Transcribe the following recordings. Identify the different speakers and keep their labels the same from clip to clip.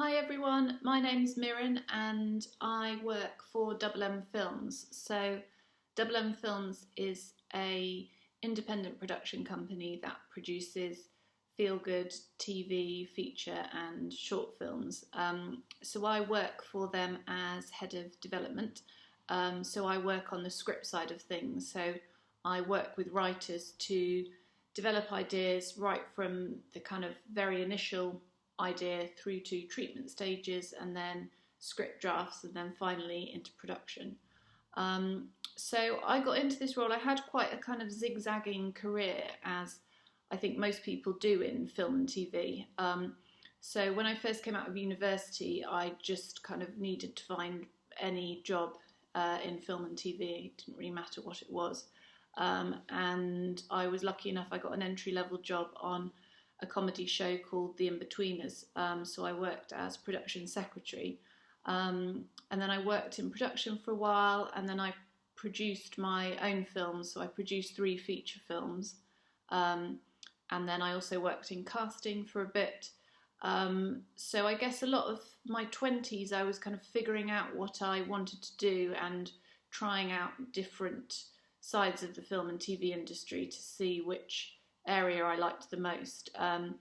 Speaker 1: Hi everyone, my name's Muireann and I work for M Films. So M Films is a independent production company that produces feel-good TV, feature and short films. So I work for them as head of development. So I work on the script side of things. So I work with writers to develop ideas right from the kind of very initial idea through to treatment stages and then script drafts and then finally into production. So I got into this role. I had quite a kind of zigzagging career, as I think most people do in film and TV. So when I first came out of university, I just kind of needed to find any job in film and TV. It didn't really matter what it was. And I was lucky enough, I got an entry-level job on a comedy show called The In-Betweeners. So I worked as production secretary. And then I worked in production for a while, and then I produced my own films. So I produced 3 feature films. And then I also worked in casting for a bit. So I guess a lot of my 20s, I was kind of figuring out what I wanted to do and trying out different sides of the film and TV industry to see which area I liked the most. And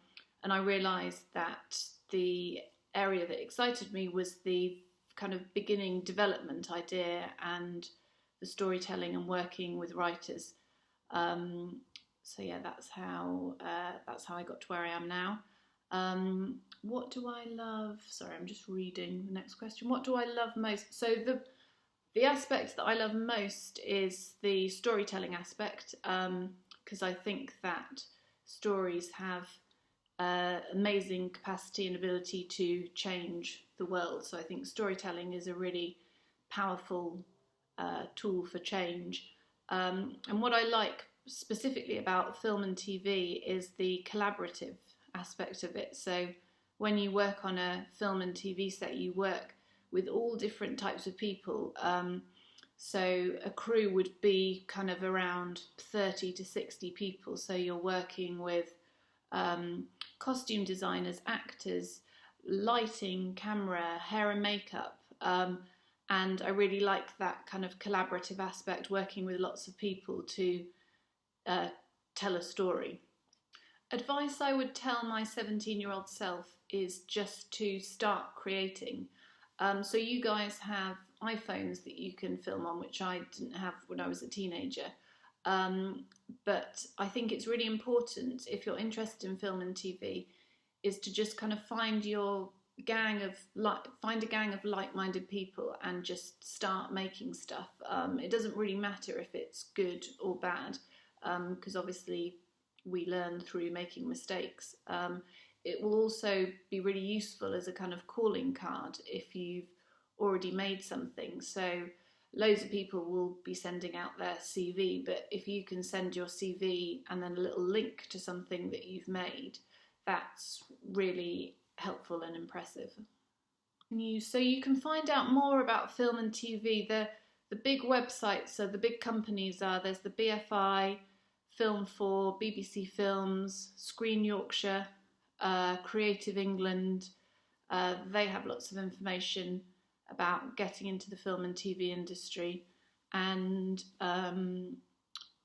Speaker 1: I realised that the area that excited me was the kind of beginning development idea and the storytelling and working with writers. So yeah, that's how I got to where I am now. What do I love? Sorry, I'm just reading the next question. What do I love most? So the aspect that I love most is the storytelling aspect, because I think that stories have amazing capacity and ability to change the world. So I think storytelling is a really powerful tool for change. And what I like specifically about film and TV is the collaborative aspect of it. So when you work on a film and TV set, you work with all different types of people. So a crew would be kind of around 30 to 60 people. So you're working with costume designers, actors, lighting, camera, hair and makeup. And I really like that kind of collaborative aspect, working with lots of people to tell a story. Advice I would tell my 17-year-old self is just to start creating. So you guys have iPhones that you can film on, which I didn't have when I was a teenager. But I think it's really important, if you're interested in film and TV, is to just kind of find a gang of like-minded people and just start making stuff. It doesn't really matter if it's good or bad, because obviously we learn through making mistakes. It will also be really useful as a kind of calling card if you've already made something. So loads of people will be sending out their CV, but if you can send your CV and then a little link to something that you've made, that's really helpful and impressive. So you can find out more about film and TV. The big websites, so the big companies there's the BFI, Film 4, BBC Films, Screen Yorkshire, Creative England. They have lots of information about getting into the film and TV industry, and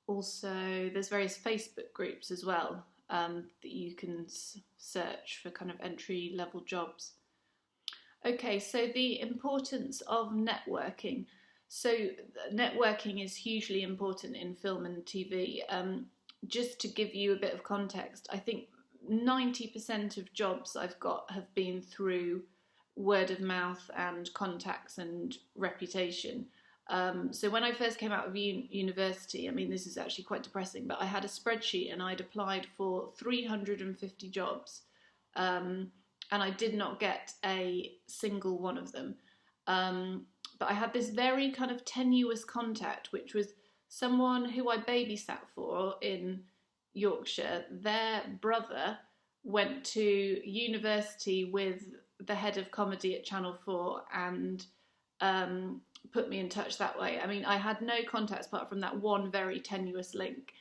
Speaker 1: also there's various Facebook groups as well that you can search for kind of entry-level jobs. Okay, so the importance of networking. So networking is hugely important in film and TV. Just to give you a bit of context, I think 90% of jobs I've got have been through word of mouth and contacts and reputation. So when I first came out of university, I mean, this is actually quite depressing, but I had a spreadsheet and I'd applied for 350 jobs, and I did not get a single one of them. But I had this very kind of tenuous contact, which was someone who I babysat for in Yorkshire. Their brother went to university with the head of comedy at Channel 4 and put me in touch that way. I mean, I had no contacts apart from that one very tenuous link,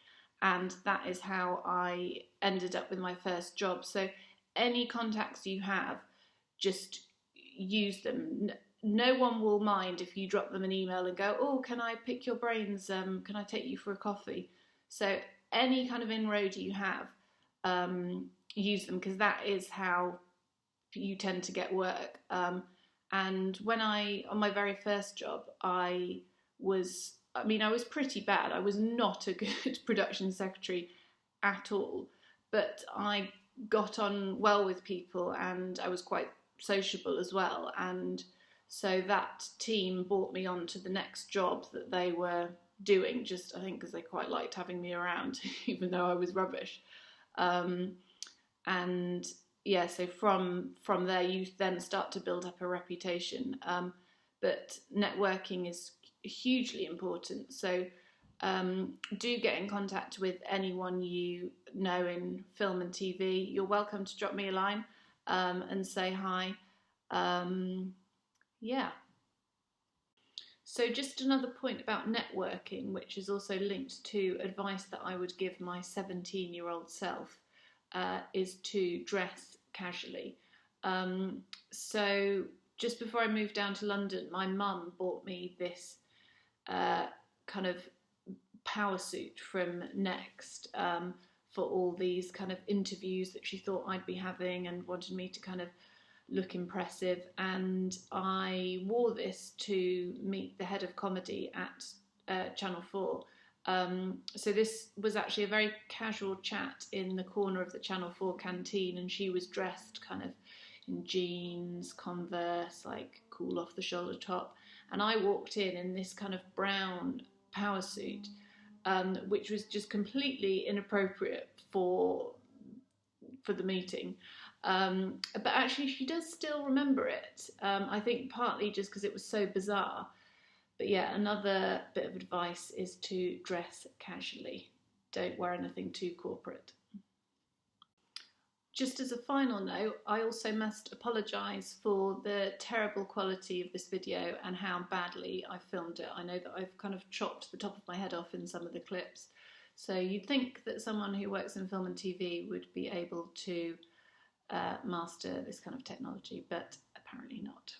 Speaker 1: and that is how I ended up with my first job. So any contacts you have, just use them. No one will mind if you drop them an email and go, oh, can I pick your brains? Can I take you for a coffee? So any kind of inroad you have, use them, because that is how you tend to get work. And on my very first job, I was pretty bad. I was not a good production secretary at all, but I got on well with people and I was quite sociable as well. And so that team brought me on to the next job that they were doing, just I think because they quite liked having me around, even though I was rubbish. And yeah, so from there you then start to build up a reputation. But networking is hugely important. So do get in contact with anyone you know in film and TV. You're welcome to drop me a line and say hi. Yeah. So just another point about networking, which is also linked to advice that I would give my 17-year-old self, is to dress casually. So just before I moved down to London, my mum bought me this kind of power suit from Next for all these kind of interviews that she thought I'd be having and wanted me to kind of look impressive. And I wore this to meet the head of comedy at Channel 4. So this was actually a very casual chat in the corner of the Channel 4 canteen, and she was dressed kind of in jeans, Converse, like cool off the shoulder top. And I walked in this kind of brown power suit, which was just completely inappropriate for the meeting. But actually she does still remember it. I think partly just because it was so bizarre. But yeah, another bit of advice is to dress casually. Don't wear anything too corporate. Just as a final note, I also must apologise for the terrible quality of this video and how badly I filmed it. I know that I've kind of chopped the top of my head off in some of the clips. So you'd think that someone who works in film and TV would be able to master this kind of technology, but apparently not.